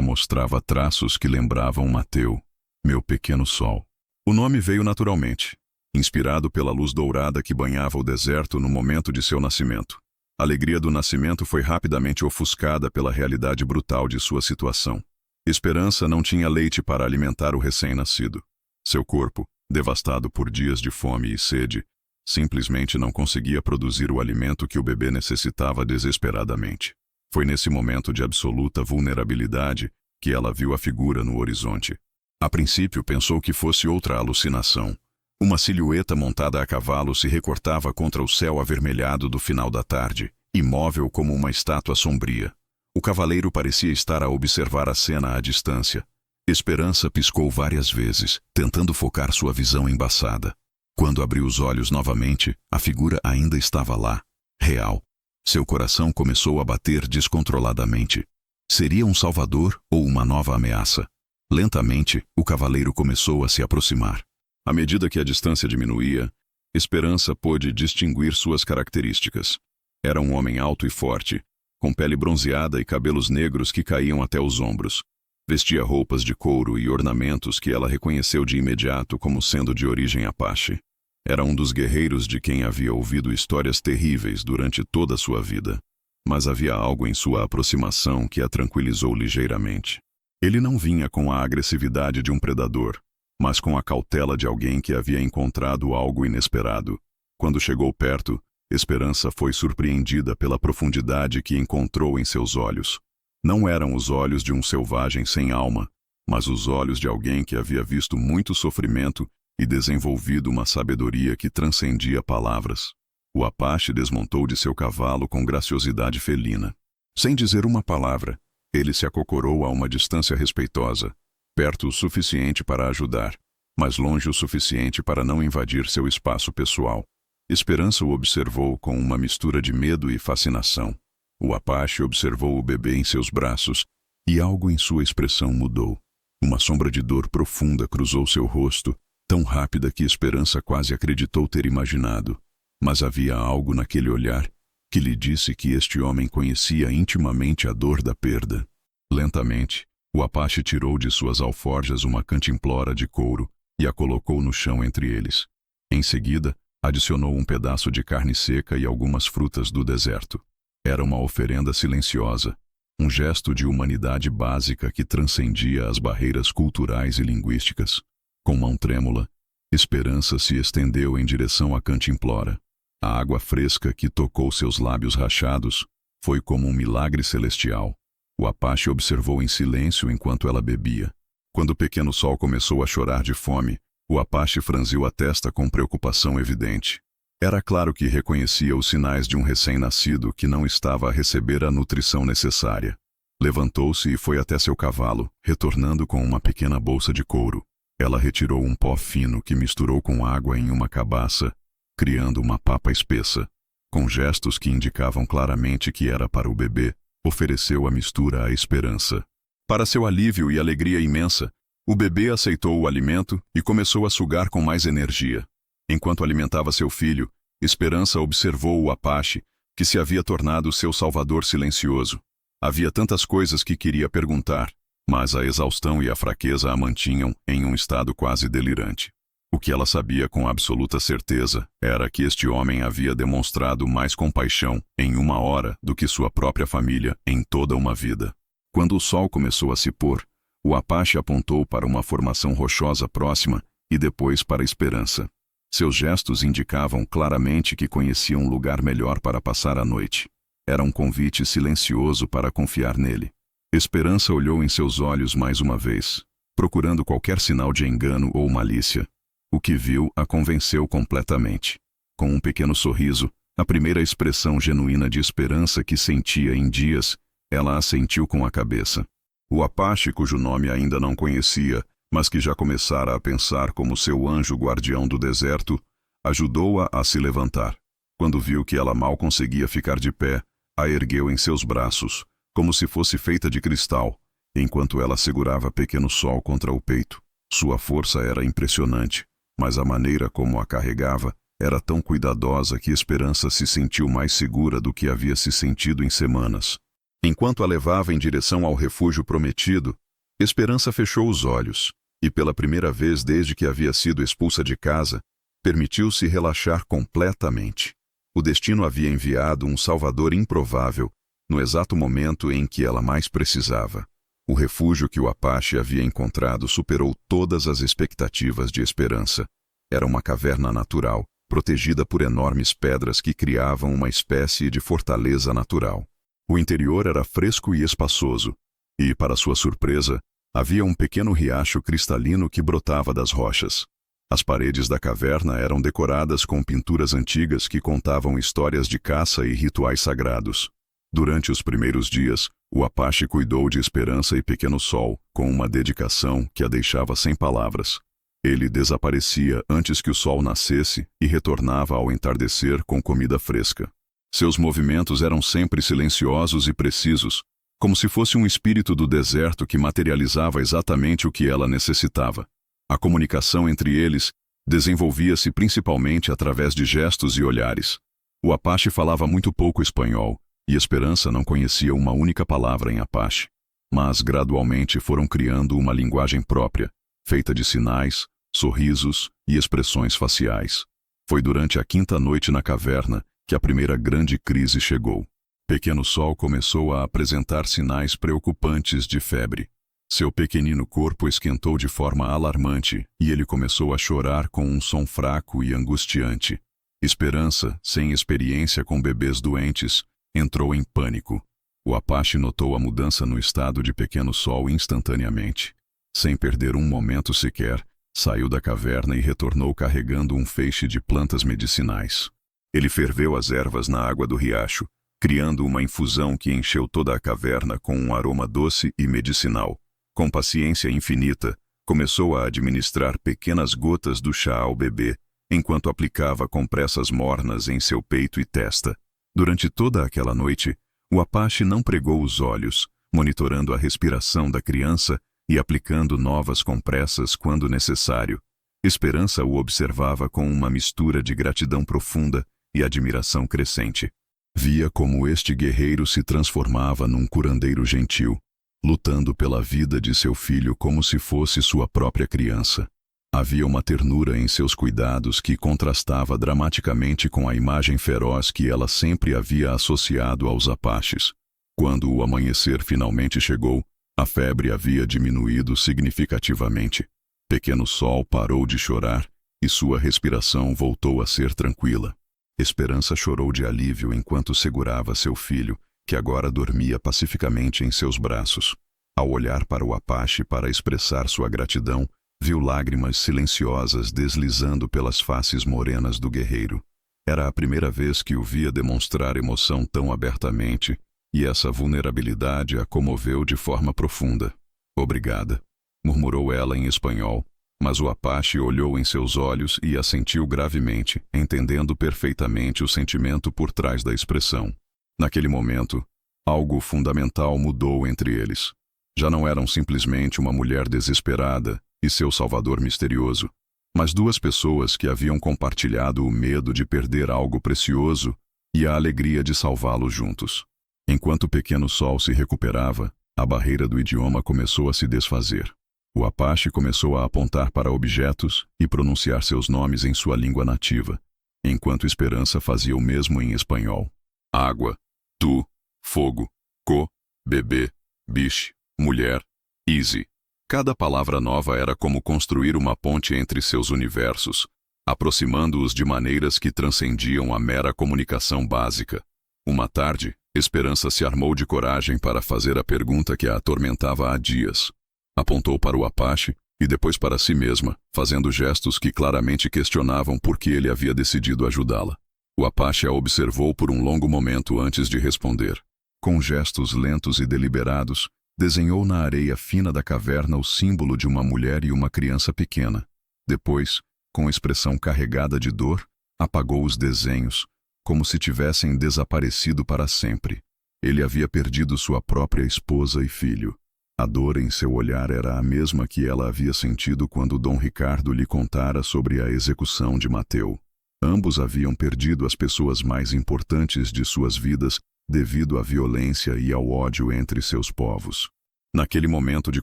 mostrava traços que lembravam Mateu. Meu pequeno sol. O nome veio naturalmente, inspirado pela luz dourada que banhava o deserto no momento de seu nascimento. A alegria do nascimento foi rapidamente ofuscada pela realidade brutal de sua situação. Esperança não tinha leite para alimentar o recém-nascido. Seu corpo, devastado por dias de fome e sede, simplesmente não conseguia produzir o alimento que o bebê necessitava desesperadamente. Foi nesse momento de absoluta vulnerabilidade que ela viu a figura no horizonte. A princípio pensou que fosse outra alucinação. Uma silhueta montada a cavalo se recortava contra o céu avermelhado do final da tarde, imóvel como uma estátua sombria. O cavaleiro parecia estar a observar a cena à distância. Esperança piscou várias vezes, tentando focar sua visão embaçada. Quando abriu os olhos novamente, a figura ainda estava lá, real. Seu coração começou a bater descontroladamente. Seria um salvador ou uma nova ameaça? Lentamente, o cavaleiro começou a se aproximar. À medida que a distância diminuía, Esperança pôde distinguir suas características. Era um homem alto e forte, com pele bronzeada e cabelos negros que caíam até os ombros. Vestia roupas de couro e ornamentos que ela reconheceu de imediato como sendo de origem Apache. Era um dos guerreiros de quem havia ouvido histórias terríveis durante toda a sua vida. Mas havia algo em sua aproximação que a tranquilizou ligeiramente. Ele não vinha com a agressividade de um predador, mas com a cautela de alguém que havia encontrado algo inesperado. Quando chegou perto, Esperança foi surpreendida pela profundidade que encontrou em seus olhos. Não eram os olhos de um selvagem sem alma, mas os olhos de alguém que havia visto muito sofrimento e desenvolvido uma sabedoria que transcendia palavras. O Apache desmontou de seu cavalo com graciosidade felina. Sem dizer uma palavra, ele se acocorou a uma distância respeitosa, perto o suficiente para ajudar, mas longe o suficiente para não invadir seu espaço pessoal. Esperança o observou com uma mistura de medo e fascinação. O Apache observou o bebê em seus braços e algo em sua expressão mudou. Uma sombra de dor profunda cruzou seu rosto, tão rápida que Esperança quase acreditou ter imaginado. Mas havia algo naquele olhar que lhe disse que este homem conhecia intimamente a dor da perda. Lentamente, o Apache tirou de suas alforjas uma cantimplora de couro e a colocou no chão entre eles. Em seguida, adicionou um pedaço de carne seca e algumas frutas do deserto. Era uma oferenda silenciosa, um gesto de humanidade básica que transcendia as barreiras culturais e linguísticas. Com mão trêmula, Esperança se estendeu em direção à cantimplora. A água fresca que tocou seus lábios rachados foi como um milagre celestial. O Apache observou em silêncio enquanto ela bebia. Quando o pequeno sol começou a chorar de fome, o Apache franziu a testa com preocupação evidente. Era claro que reconhecia os sinais de um recém-nascido que não estava a receber a nutrição necessária. Levantou-se e foi até seu cavalo, retornando com uma pequena bolsa de couro. Ela retirou um pó fino que misturou com água em uma cabaça, criando uma papa espessa. Com gestos que indicavam claramente que era para o bebê, ofereceu a mistura à Esperança. Para seu alívio e alegria imensa, o bebê aceitou o alimento e começou a sugar com mais energia. Enquanto alimentava seu filho, Esperança observou o Apache, que se havia tornado seu salvador silencioso. Havia tantas coisas que queria perguntar, mas a exaustão e a fraqueza a mantinham em um estado quase delirante. O que ela sabia com absoluta certeza era que este homem havia demonstrado mais compaixão em uma hora do que sua própria família em toda uma vida. Quando o sol começou a se pôr, o Apache apontou para uma formação rochosa próxima e depois para a Esperança. Seus gestos indicavam claramente que conhecia um lugar melhor para passar a noite. Era um convite silencioso para confiar nele. Esperança olhou em seus olhos mais uma vez, procurando qualquer sinal de engano ou malícia. O que viu a convenceu completamente. Com um pequeno sorriso, a primeira expressão genuína de esperança que sentia em dias, ela assentiu com a cabeça. O Apache, cujo nome ainda não conhecia, mas que já começara a pensar como seu anjo guardião do deserto, ajudou-a a se levantar. Quando viu que ela mal conseguia ficar de pé, a ergueu em seus braços, como se fosse feita de cristal, enquanto ela segurava pequeno sol contra o peito. Sua força era impressionante, mas a maneira como a carregava Era tão cuidadosa que Esperança se sentiu mais segura do que havia se sentido em semanas. Enquanto a levava em direção ao refúgio prometido, Esperança fechou os olhos e, pela primeira vez desde que havia sido expulsa de casa, permitiu-se relaxar completamente. O destino havia enviado um salvador improvável no exato momento em que ela mais precisava. O refúgio que o Apache havia encontrado superou todas as expectativas de Esperança. Era uma caverna natural, protegida por enormes pedras que criavam uma espécie de fortaleza natural. O interior era fresco e espaçoso, e, para sua surpresa, havia um pequeno riacho cristalino que brotava das rochas. As paredes da caverna eram decoradas com pinturas antigas que contavam histórias de caça e rituais sagrados. Durante os primeiros dias, o Apache cuidou de Esperança e Pequeno Sol com uma dedicação que a deixava sem palavras. Ele desaparecia antes que o sol nascesse e retornava ao entardecer com comida fresca. Seus movimentos eram sempre silenciosos e precisos, como se fosse um espírito do deserto que materializava exatamente o que ela necessitava. A comunicação entre eles desenvolvia-se principalmente através de gestos e olhares. O Apache falava muito pouco espanhol, e Esperança não conhecia uma única palavra em Apache. Mas gradualmente foram criando uma linguagem própria, feita de sinais, sorrisos e expressões faciais. Foi durante a quinta noite na caverna que a primeira grande crise chegou. Pequeno Sol começou a apresentar sinais preocupantes de febre. Seu pequenino corpo esquentou de forma alarmante e ele começou a chorar com um som fraco e angustiante. Esperança, sem experiência com bebês doentes, entrou em pânico. O Apache notou a mudança no estado de Pequeno Sol instantaneamente. Sem perder um momento sequer, saiu da caverna e retornou carregando um feixe de plantas medicinais. Ele ferveu as ervas na água do riacho, criando uma infusão que encheu toda a caverna com um aroma doce e medicinal. Com paciência infinita, começou a administrar pequenas gotas do chá ao bebê, enquanto aplicava compressas mornas em seu peito e testa. Durante toda aquela noite, o Apache não pregou os olhos, monitorando a respiração da criança e aplicando novas compressas quando necessário. Esperança o observava com uma mistura de gratidão profunda e admiração crescente. Via como este guerreiro se transformava num curandeiro gentil, lutando pela vida de seu filho como se fosse sua própria criança. Havia uma ternura em seus cuidados que contrastava dramaticamente com a imagem feroz que ela sempre havia associado aos Apaches. Quando o amanhecer finalmente chegou, a febre havia diminuído significativamente. Pequeno Sol parou de chorar e sua respiração voltou a ser tranquila. Esperança chorou de alívio enquanto segurava seu filho, que agora dormia pacificamente em seus braços. Ao olhar para o Apache para expressar sua gratidão, viu lágrimas silenciosas deslizando pelas faces morenas do guerreiro. Era a primeira vez que o via demonstrar emoção tão abertamente, e essa vulnerabilidade a comoveu de forma profunda. "Obrigada", murmurou ela em espanhol, mas o Apache olhou em seus olhos e assentiu gravemente, entendendo perfeitamente o sentimento por trás da expressão. Naquele momento, algo fundamental mudou entre eles. Já não eram simplesmente uma mulher desesperada e seu salvador misterioso, mas duas pessoas que haviam compartilhado o medo de perder algo precioso e a alegria de salvá-lo juntos. Enquanto o Pequeno Sol se recuperava, a barreira do idioma começou a se desfazer. O Apache começou a apontar para objetos e pronunciar seus nomes em sua língua nativa, enquanto Esperança fazia o mesmo em espanhol. Água, tu, fogo, co, bebê, biche, mulher, easy. Cada palavra nova era como construir uma ponte entre seus universos, aproximando-os de maneiras que transcendiam a mera comunicação básica. Uma tarde, Esperança se armou de coragem para fazer a pergunta que a atormentava há dias. Apontou para o Apache e depois para si mesma, fazendo gestos que claramente questionavam por que ele havia decidido ajudá-la. O Apache a observou por um longo momento antes de responder. Com gestos lentos e deliberados, desenhou na areia fina da caverna o símbolo de uma mulher e uma criança pequena. Depois, com expressão carregada de dor, apagou os desenhos, como se tivessem desaparecido para sempre. Ele havia perdido sua própria esposa e filho. A dor em seu olhar era a mesma que ela havia sentido quando Dom Ricardo lhe contara sobre a execução de Mateu. Ambos haviam perdido as pessoas mais importantes de suas vidas devido à violência e ao ódio entre seus povos. Naquele momento de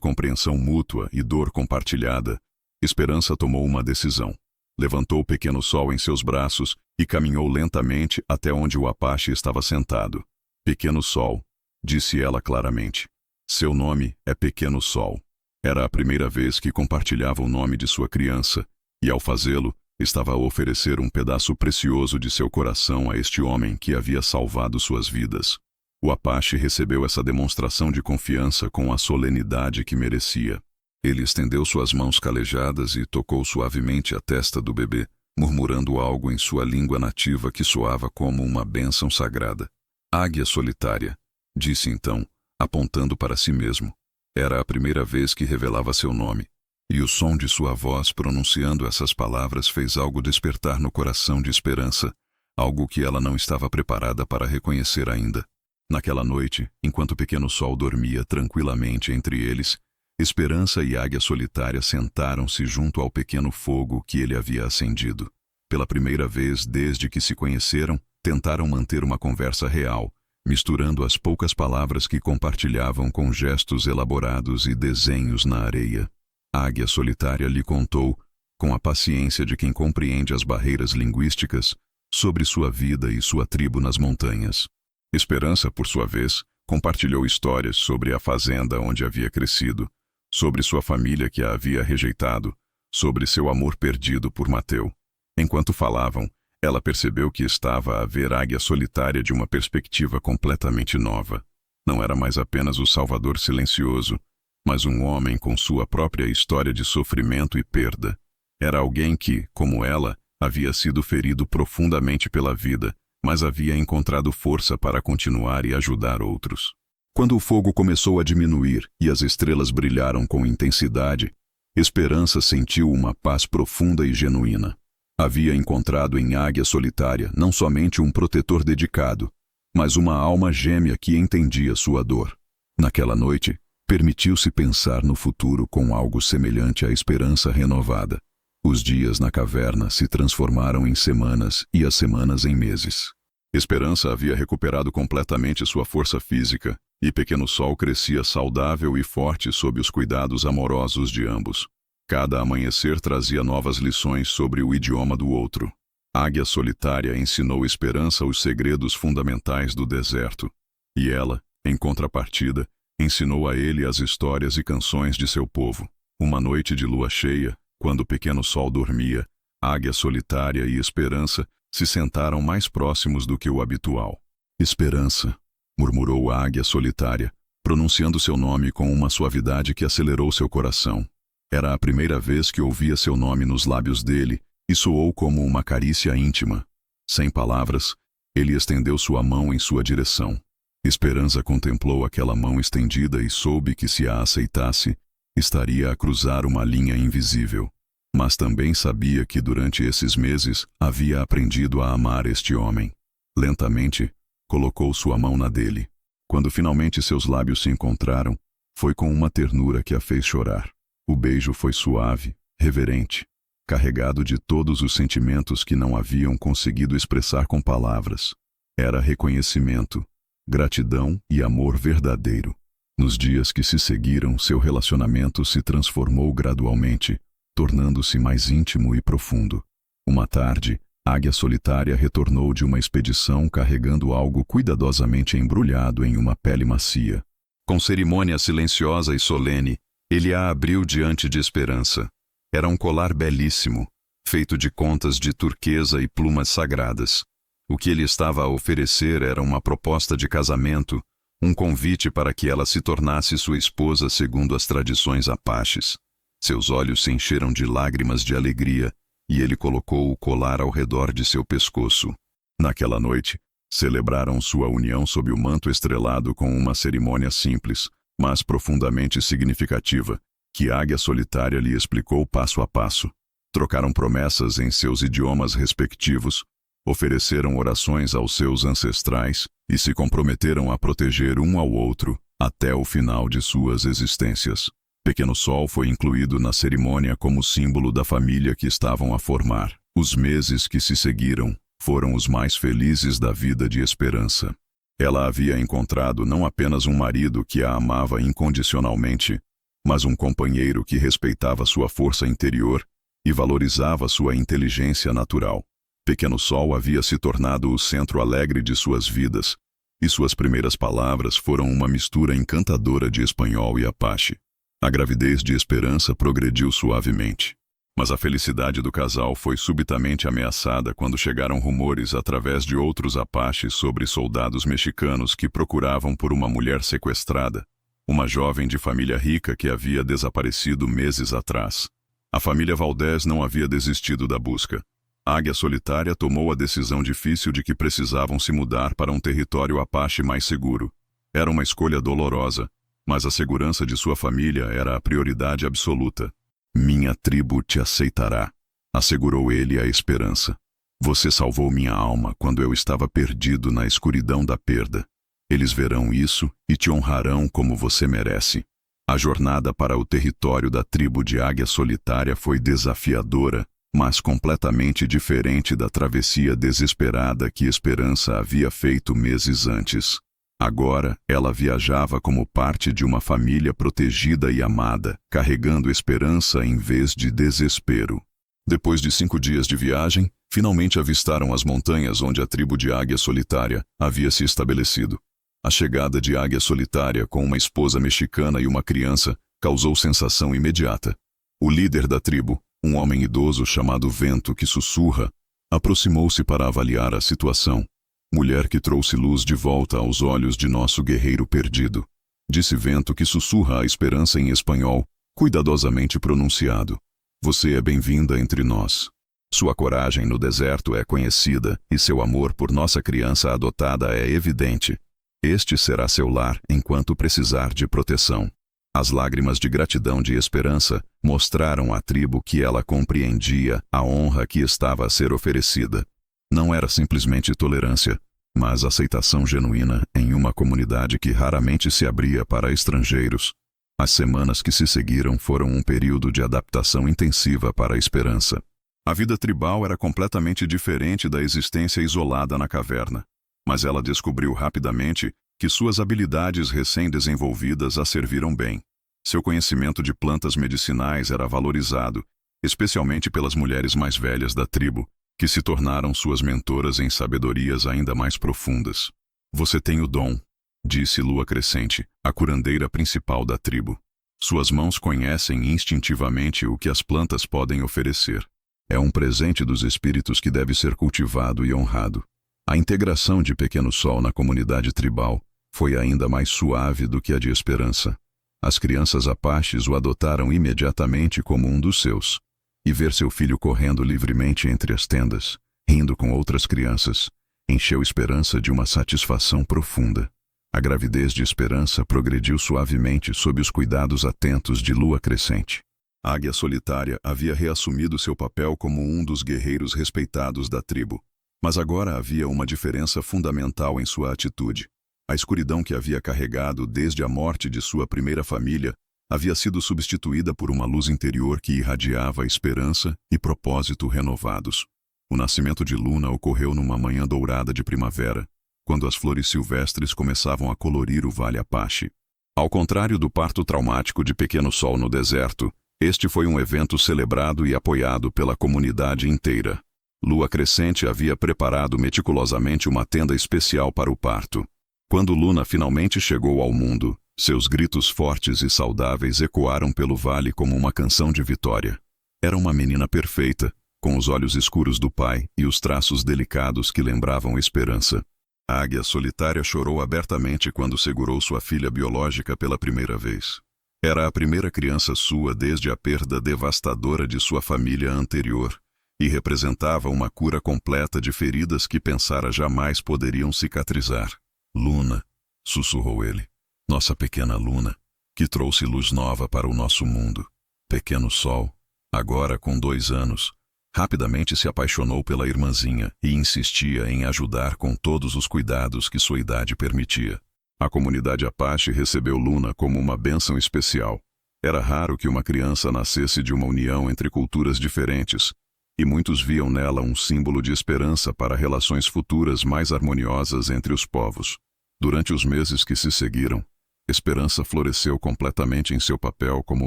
compreensão mútua e dor compartilhada, Esperança tomou uma decisão. Levantou o pequeno Sol em seus braços e caminhou lentamente até onde o Apache estava sentado. Pequeno Sol, disse ela claramente. Seu nome é Pequeno Sol. Era a primeira vez que compartilhava o nome de sua criança, e ao fazê-lo, estava a oferecer um pedaço precioso de seu coração a este homem que havia salvado suas vidas. O Apache recebeu essa demonstração de confiança com a solenidade que merecia. Ele estendeu suas mãos calejadas e tocou suavemente a testa do bebê, murmurando algo em sua língua nativa que soava como uma bênção sagrada. Águia solitária, disse então, apontando para si mesmo. Era a primeira vez que revelava seu nome, e o som de sua voz pronunciando essas palavras fez algo despertar no coração de Esperança, algo que ela não estava preparada para reconhecer ainda. Naquela noite, enquanto o pequeno Sol dormia tranquilamente entre eles, Esperança e Águia Solitária sentaram-se junto ao pequeno fogo que ele havia acendido. Pela primeira vez desde que se conheceram, tentaram manter uma conversa real, misturando as poucas palavras que compartilhavam com gestos elaborados e desenhos na areia. Águia Solitária lhe contou, com a paciência de quem compreende as barreiras linguísticas, sobre sua vida e sua tribo nas montanhas. Esperança, por sua vez, compartilhou histórias sobre a fazenda onde havia crescido, sobre sua família que a havia rejeitado, sobre seu amor perdido por Mateu. Enquanto falavam, ela percebeu que estava a ver Águia Solitária de uma perspectiva completamente nova. Não era mais apenas o salvador silencioso, mas um homem com sua própria história de sofrimento e perda. Era alguém que, como ela, havia sido ferido profundamente pela vida, mas havia encontrado força para continuar e ajudar outros. Quando o fogo começou a diminuir e as estrelas brilharam com intensidade, Esperança sentiu uma paz profunda e genuína. Havia encontrado em Águia Solitária não somente um protetor dedicado, mas uma alma gêmea que entendia sua dor. Naquela noite, permitiu-se pensar no futuro com algo semelhante à esperança renovada. Os dias na caverna se transformaram em semanas e as semanas em meses. Esperança havia recuperado completamente sua força física, e Pequeno Sol crescia saudável e forte sob os cuidados amorosos de ambos. Cada amanhecer trazia novas lições sobre o idioma do outro. Águia Solitária ensinou Esperança os segredos fundamentais do deserto, e ela, em contrapartida, ensinou a ele as histórias e canções de seu povo. Uma noite de lua cheia, quando o Pequeno Sol dormia, Águia Solitária e Esperança se sentaram mais próximos do que o habitual. Esperança, murmurou a Águia Solitária, pronunciando seu nome com uma suavidade que acelerou seu coração. Era a primeira vez que ouvia seu nome nos lábios dele e soou como uma carícia íntima. Sem palavras, ele estendeu sua mão em sua direção. Esperança contemplou aquela mão estendida e soube que se a aceitasse, estaria a cruzar uma linha invisível. Mas também sabia que durante esses meses havia aprendido a amar este homem. Lentamente, colocou sua mão na dele. Quando finalmente seus lábios se encontraram, foi com uma ternura que a fez chorar. O beijo foi suave, reverente, carregado de todos os sentimentos que não haviam conseguido expressar com palavras. Era reconhecimento, gratidão e amor verdadeiro. Nos dias que se seguiram, seu relacionamento se transformou gradualmente, tornando-se mais íntimo e profundo. Uma tarde, Águia Solitária retornou de uma expedição carregando algo cuidadosamente embrulhado em uma pele macia. Com cerimônia silenciosa e solene, ele a abriu diante de Esperança. Era um colar belíssimo, feito de contas de turquesa e plumas sagradas. O que ele estava a oferecer era uma proposta de casamento, um convite para que ela se tornasse sua esposa segundo as tradições apaches. Seus olhos se encheram de lágrimas de alegria, e ele colocou o colar ao redor de seu pescoço. Naquela noite, celebraram sua união sob o manto estrelado com uma cerimônia simples, mas profundamente significativa, que Águia Solitária lhe explicou passo a passo. Trocaram promessas em seus idiomas respectivos, ofereceram orações aos seus ancestrais e se comprometeram a proteger um ao outro até o final de suas existências. Pequeno Sol foi incluído na cerimônia como símbolo da família que estavam a formar. Os meses que se seguiram foram os mais felizes da vida de Esperança. Ela havia encontrado não apenas um marido que a amava incondicionalmente, mas um companheiro que respeitava sua força interior e valorizava sua inteligência natural. Pequeno Sol havia se tornado o centro alegre de suas vidas, e suas primeiras palavras foram uma mistura encantadora de espanhol e apache. A gravidez de Esperança progrediu suavemente. Mas a felicidade do casal foi subitamente ameaçada quando chegaram rumores através de outros apaches sobre soldados mexicanos que procuravam por uma mulher sequestrada, uma jovem de família rica que havia desaparecido meses atrás. A família Valdés não havia desistido da busca. A Águia Solitária tomou a decisão difícil de que precisavam se mudar para um território apache mais seguro. Era uma escolha dolorosa, mas a segurança de sua família era a prioridade absoluta. Minha tribo te aceitará, assegurou ele a Esperança. Você salvou minha alma quando eu estava perdido na escuridão da perda. Eles verão isso e te honrarão como você merece. A jornada para o território da tribo de Águia Solitária foi desafiadora, mas completamente diferente da travessia desesperada que Esperança havia feito meses antes. Agora, ela viajava como parte de uma família protegida e amada, carregando esperança em vez de desespero. Depois de 5 dias de viagem, finalmente avistaram as montanhas onde a tribo de Águia Solitária havia se estabelecido. A chegada de Águia Solitária com uma esposa mexicana e uma criança causou sensação imediata. O líder da tribo, um homem idoso chamado Vento que Sussurra, aproximou-se para avaliar a situação. Mulher que trouxe luz de volta aos olhos de nosso guerreiro perdido, disse Vento que Sussurra a Esperança em espanhol, cuidadosamente pronunciado. Você é bem-vinda entre nós. Sua coragem no deserto é conhecida e seu amor por nossa criança adotada é evidente. Este será seu lar enquanto precisar de proteção. As lágrimas de gratidão de Esperança mostraram à tribo que ela compreendia a honra que estava a ser oferecida. Não era simplesmente tolerância, mas aceitação genuína em uma comunidade que raramente se abria para estrangeiros. As semanas que se seguiram foram um período de adaptação intensiva para a Esperança. A vida tribal era completamente diferente da existência isolada na caverna, mas ela descobriu rapidamente que suas habilidades recém-desenvolvidas a serviram bem. Seu conhecimento de plantas medicinais era valorizado, especialmente pelas mulheres mais velhas da tribo, que se tornaram suas mentoras em sabedorias ainda mais profundas. Você tem o dom, disse Lua Crescente, a curandeira principal da tribo. Suas mãos conhecem instintivamente o que as plantas podem oferecer. É um presente dos espíritos que deve ser cultivado e honrado. A integração de Pequeno Sol na comunidade tribal foi ainda mais suave do que a de Esperança. As crianças apaches o adotaram imediatamente como um dos seus. E ver seu filho correndo livremente entre as tendas, rindo com outras crianças, encheu Esperança de uma satisfação profunda. A gravidez de Esperança progrediu suavemente sob os cuidados atentos de Lua Crescente. A Águia Solitária havia reassumido seu papel como um dos guerreiros respeitados da tribo, mas agora havia uma diferença fundamental em sua atitude. A escuridão que havia carregado desde a morte de sua primeira família havia sido substituída por uma luz interior que irradiava esperança e propósito renovados. O nascimento de Luna ocorreu numa manhã dourada de primavera, quando as flores silvestres começavam a colorir o Vale Apache. Ao contrário do parto traumático de Pequeno Sol no deserto, este foi um evento celebrado e apoiado pela comunidade inteira. Lua Crescente havia preparado meticulosamente uma tenda especial para o parto. Quando Luna finalmente chegou ao mundo, seus gritos fortes e saudáveis ecoaram pelo vale como uma canção de vitória. Era uma menina perfeita, com os olhos escuros do pai e os traços delicados que lembravam Esperança. A Águia Solitária chorou abertamente quando segurou sua filha biológica pela primeira vez. Era a primeira criança sua desde a perda devastadora de sua família anterior, e representava uma cura completa de feridas que pensara jamais poderiam cicatrizar. Luna, sussurrou ele. Nossa pequena Luna, que trouxe luz nova para o nosso mundo. Pequeno Sol, agora com 2 anos, rapidamente se apaixonou pela irmãzinha e insistia em ajudar com todos os cuidados que sua idade permitia. A comunidade Apache recebeu Luna como uma bênção especial. Era raro que uma criança nascesse de uma união entre culturas diferentes, e muitos viam nela um símbolo de esperança para relações futuras mais harmoniosas entre os povos. Durante os meses que se seguiram, Esperança floresceu completamente em seu papel como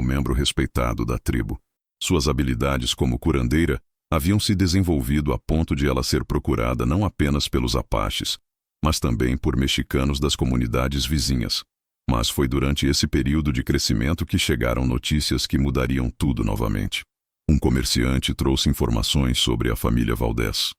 membro respeitado da tribo. Suas habilidades como curandeira haviam se desenvolvido a ponto de ela ser procurada não apenas pelos apaches, mas também por mexicanos das comunidades vizinhas. Mas foi durante esse período de crescimento que chegaram notícias que mudariam tudo novamente. Um comerciante trouxe informações sobre a família Valdés.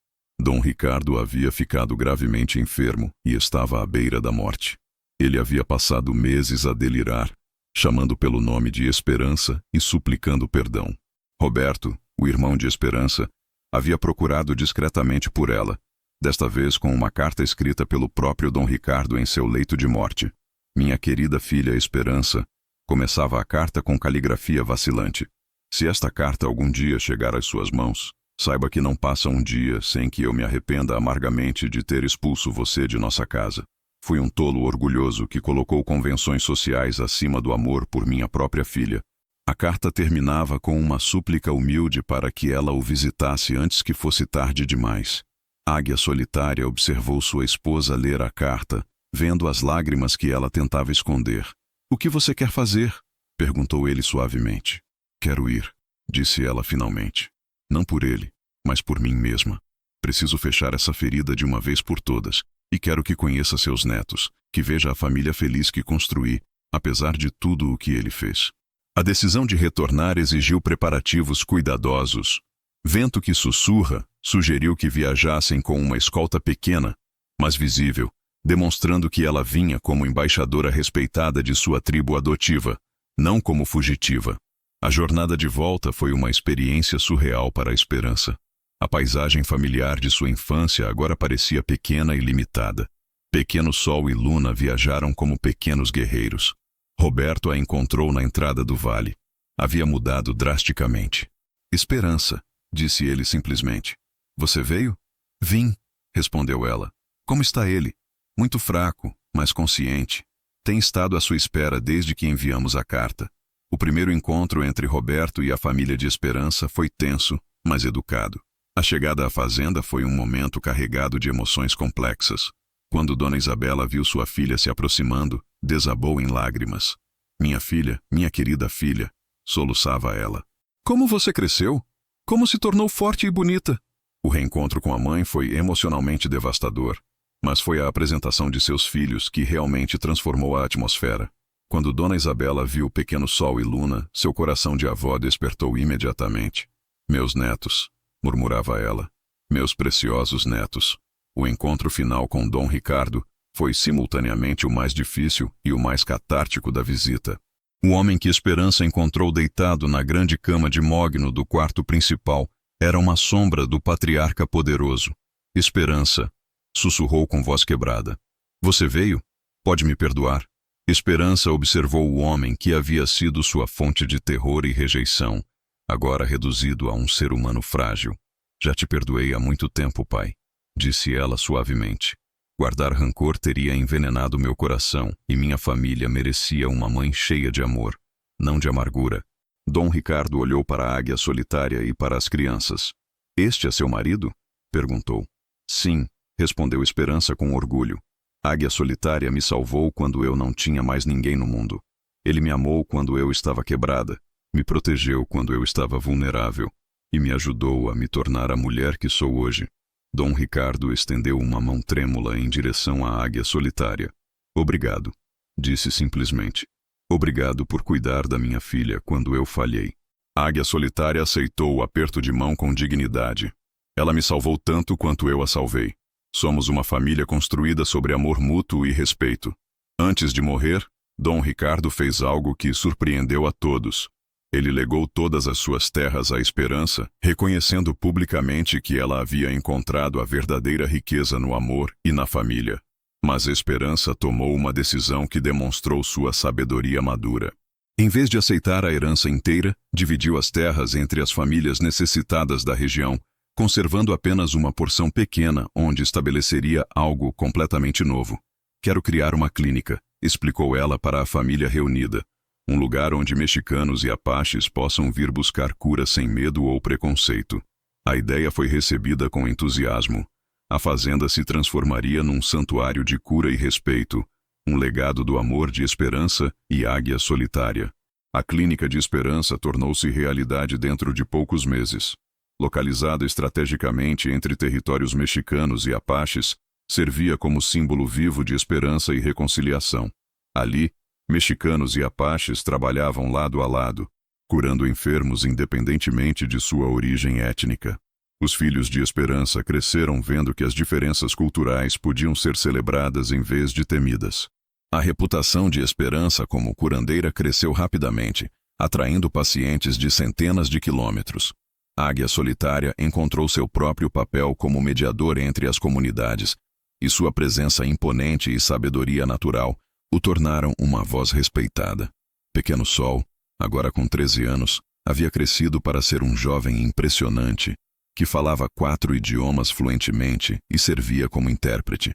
Dom Ricardo havia ficado gravemente enfermo e estava à beira da morte. Ele havia passado meses a delirar, chamando pelo nome de Esperança e suplicando perdão. Roberto, o irmão de Esperança, havia procurado discretamente por ela, desta vez com uma carta escrita pelo próprio Dom Ricardo em seu leito de morte. Minha querida filha Esperança, começava a carta com caligrafia vacilante. Se esta carta algum dia chegar às suas mãos, saiba que não passa um dia sem que eu me arrependa amargamente de ter expulso você de nossa casa. Fui um tolo orgulhoso que colocou convenções sociais acima do amor por minha própria filha. A carta terminava com uma súplica humilde para que ela o visitasse antes que fosse tarde demais. Águia Solitária observou sua esposa ler a carta, vendo as lágrimas que ela tentava esconder. "O que você quer fazer?" perguntou ele suavemente. "Quero ir", disse ela finalmente. "Não por ele, mas por mim mesma. Preciso fechar essa ferida de uma vez por todas. E quero que conheça seus netos, que veja a família feliz que construí, apesar de tudo o que ele fez." A decisão de retornar exigiu preparativos cuidadosos. Vento que sussurra sugeriu que viajassem com uma escolta pequena, mas visível, demonstrando que ela vinha como embaixadora respeitada de sua tribo adotiva, não como fugitiva. A jornada de volta foi uma experiência surreal para a Esperança. A paisagem familiar de sua infância agora parecia pequena e limitada. Pequeno Sol e Luna viajaram como pequenos guerreiros. Roberto a encontrou na entrada do vale. Havia mudado drasticamente. "Esperança", disse ele simplesmente. "Você veio?" "Vim", respondeu ela. "Como está ele?" "Muito fraco, mas consciente. Tem estado à sua espera desde que enviamos a carta." O primeiro encontro entre Roberto e a família de Esperança foi tenso, mas educado. A chegada à fazenda foi um momento carregado de emoções complexas. Quando Dona Isabela viu sua filha se aproximando, desabou em lágrimas. Minha querida filha", soluçava ela. "Como você cresceu? Como se tornou forte e bonita?" O reencontro com a mãe foi emocionalmente devastador, mas foi a apresentação de seus filhos que realmente transformou a atmosfera. Quando Dona Isabela viu o pequeno Sol e Luna, seu coração de avó despertou imediatamente. "Meus netos", murmurava ela. "Meus preciosos netos." O encontro final com Dom Ricardo foi simultaneamente o mais difícil e o mais catártico da visita. O homem que Esperança encontrou deitado na grande cama de mogno do quarto principal era uma sombra do patriarca poderoso. "Esperança", sussurrou com voz quebrada. "Você veio? Pode me perdoar?" Esperança observou o homem que havia sido sua fonte de terror e rejeição, agora reduzido a um ser humano frágil. "Já te perdoei há muito tempo, pai", disse ela suavemente. "Guardar rancor teria envenenado meu coração e minha família merecia uma mãe cheia de amor, não de amargura." Dom Ricardo olhou para a Águia Solitária e para as crianças. "Este é seu marido?" perguntou. "Sim", respondeu Esperança com orgulho. "Águia Solitária me salvou quando eu não tinha mais ninguém no mundo. Ele me amou quando eu estava quebrada. Me protegeu quando eu estava vulnerável e me ajudou a me tornar a mulher que sou hoje." Dom Ricardo estendeu uma mão trêmula em direção à Águia Solitária. "Obrigado", disse simplesmente. "Obrigado por cuidar da minha filha quando eu falhei." A Águia Solitária aceitou o aperto de mão com dignidade. "Ela me salvou tanto quanto eu a salvei. Somos uma família construída sobre amor mútuo e respeito." Antes de morrer, Dom Ricardo fez algo que surpreendeu a todos. Ele legou todas as suas terras à Esperança, reconhecendo publicamente que ela havia encontrado a verdadeira riqueza no amor e na família. Mas Esperança tomou uma decisão que demonstrou sua sabedoria madura. Em vez de aceitar a herança inteira, dividiu as terras entre as famílias necessitadas da região, conservando apenas uma porção pequena onde estabeleceria algo completamente novo. "Quero criar uma clínica", explicou ela para a família reunida. "Um lugar onde mexicanos e apaches possam vir buscar cura sem medo ou preconceito." A ideia foi recebida com entusiasmo. A fazenda se transformaria num santuário de cura e respeito, um legado do amor de Esperança e Águia Solitária. A Clínica de Esperança tornou-se realidade dentro de poucos meses. Localizada estrategicamente entre territórios mexicanos e apaches, servia como símbolo vivo de esperança e reconciliação. Ali, mexicanos e apaches trabalhavam lado a lado, curando enfermos independentemente de sua origem étnica. Os filhos de Esperança cresceram vendo que as diferenças culturais podiam ser celebradas em vez de temidas. A reputação de Esperança como curandeira cresceu rapidamente, atraindo pacientes de centenas de quilômetros. Águia Solitária encontrou seu próprio papel como mediador entre as comunidades, e sua presença imponente e sabedoria natural o tornaram uma voz respeitada. Pequeno Sol, agora com 13 anos, havia crescido para ser um jovem impressionante, que falava 4 idiomas fluentemente e servia como intérprete.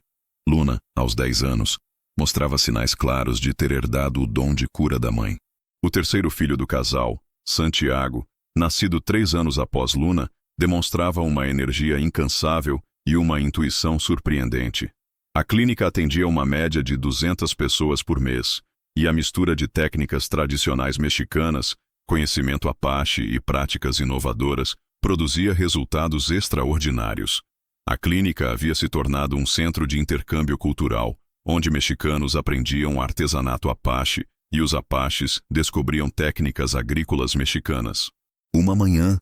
Luna, aos 10 anos, mostrava sinais claros de ter herdado o dom de cura da mãe. O terceiro filho do casal, Santiago, nascido 3 anos após Luna, demonstrava uma energia incansável e uma intuição surpreendente. A clínica atendia uma média de 200 pessoas por mês, e a mistura de técnicas tradicionais mexicanas, conhecimento apache e práticas inovadoras produzia resultados extraordinários. A clínica havia se tornado um centro de intercâmbio cultural, onde mexicanos aprendiam artesanato apache e os apaches descobriam técnicas agrícolas mexicanas. Uma manhã,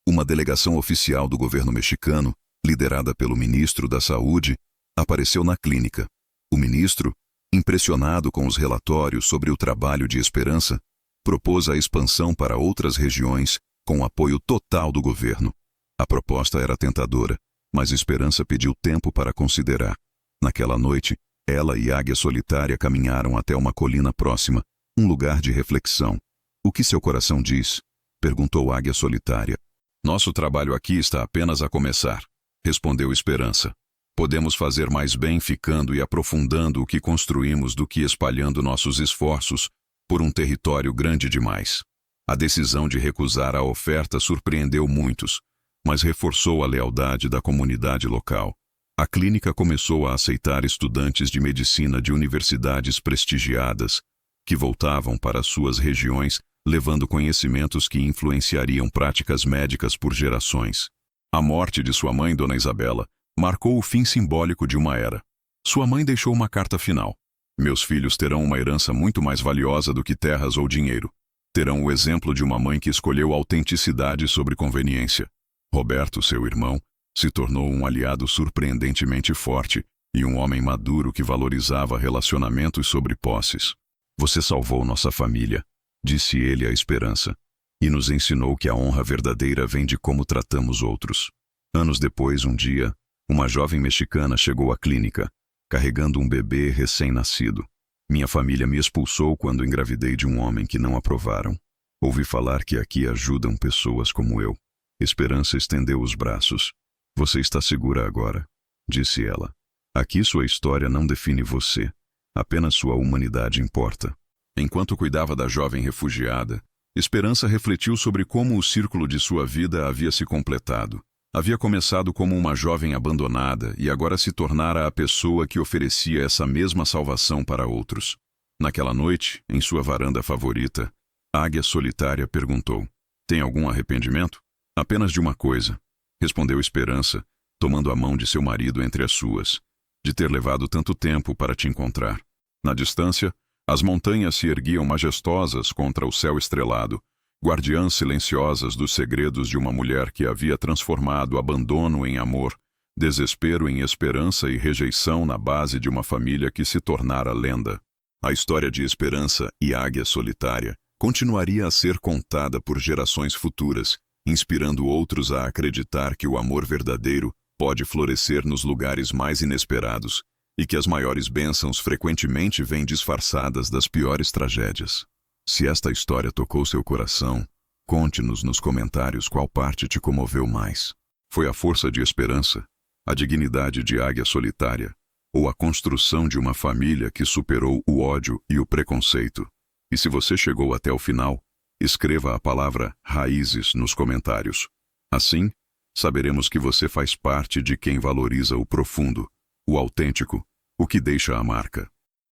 uma delegação oficial do governo mexicano, liderada pelo ministro da Saúde, apareceu na clínica. O ministro, impressionado com os relatórios sobre o trabalho de Esperança, propôs a expansão para outras regiões com apoio total do governo. A proposta era tentadora, mas Esperança pediu tempo para considerar. Naquela noite, ela e Águia Solitária caminharam até uma colina próxima, um lugar de reflexão. "O que seu coração diz?" perguntou Águia Solitária. "Nosso trabalho aqui está apenas a começar", respondeu Esperança. "Podemos fazer mais bem ficando e aprofundando o que construímos do que espalhando nossos esforços por um território grande demais." A decisão de recusar a oferta surpreendeu muitos, mas reforçou a lealdade da comunidade local. A clínica começou a aceitar estudantes de medicina de universidades prestigiadas, que voltavam para suas regiões levando conhecimentos que influenciariam práticas médicas por gerações. A morte de sua mãe, Dona Isabela, marcou o fim simbólico de uma era. Sua mãe deixou uma carta final. "Meus filhos terão uma herança muito mais valiosa do que terras ou dinheiro. Terão o exemplo de uma mãe que escolheu autenticidade sobre conveniência. Roberto, seu irmão, se tornou um aliado surpreendentemente forte e um homem maduro que valorizava relacionamentos sobre posses. Você salvou nossa família", disse ele à Esperança, "e nos ensinou que a honra verdadeira vem de como tratamos outros." Anos depois, um dia, uma jovem mexicana chegou à clínica, carregando um bebê recém-nascido. "Minha família me expulsou quando engravidei de um homem que não aprovaram. Ouvi falar que aqui ajudam pessoas como eu." Esperança estendeu os braços. "Você está segura agora", disse ela. "Aqui sua história não define você. Apenas sua humanidade importa." Enquanto cuidava da jovem refugiada, Esperança refletiu sobre como o círculo de sua vida havia se completado. Havia começado como uma jovem abandonada e agora se tornara a pessoa que oferecia essa mesma salvação para outros. Naquela noite, em sua varanda favorita, Águia Solitária perguntou: "Tem algum arrependimento?" "Apenas de uma coisa", respondeu Esperança, tomando a mão de seu marido entre as suas, "de ter levado tanto tempo para te encontrar." Na distância, as montanhas se erguiam majestosas contra o céu estrelado, guardiãs silenciosas dos segredos de uma mulher que havia transformado abandono em amor, desespero em esperança e rejeição na base de uma família que se tornara lenda. A história de Esperança e Águia Solitária continuaria a ser contada por gerações futuras, inspirando outros a acreditar que o amor verdadeiro pode florescer nos lugares mais inesperados e que as maiores bênçãos frequentemente vêm disfarçadas das piores tragédias. Se esta história tocou seu coração, conte-nos nos comentários qual parte te comoveu mais. Foi a força de Esperança, a dignidade de Águia Solitária, ou a construção de uma família que superou o ódio e o preconceito? E se você chegou até o final, escreva a palavra raízes nos comentários. Assim, saberemos que você faz parte de quem valoriza o profundo, o autêntico, o que deixa a marca.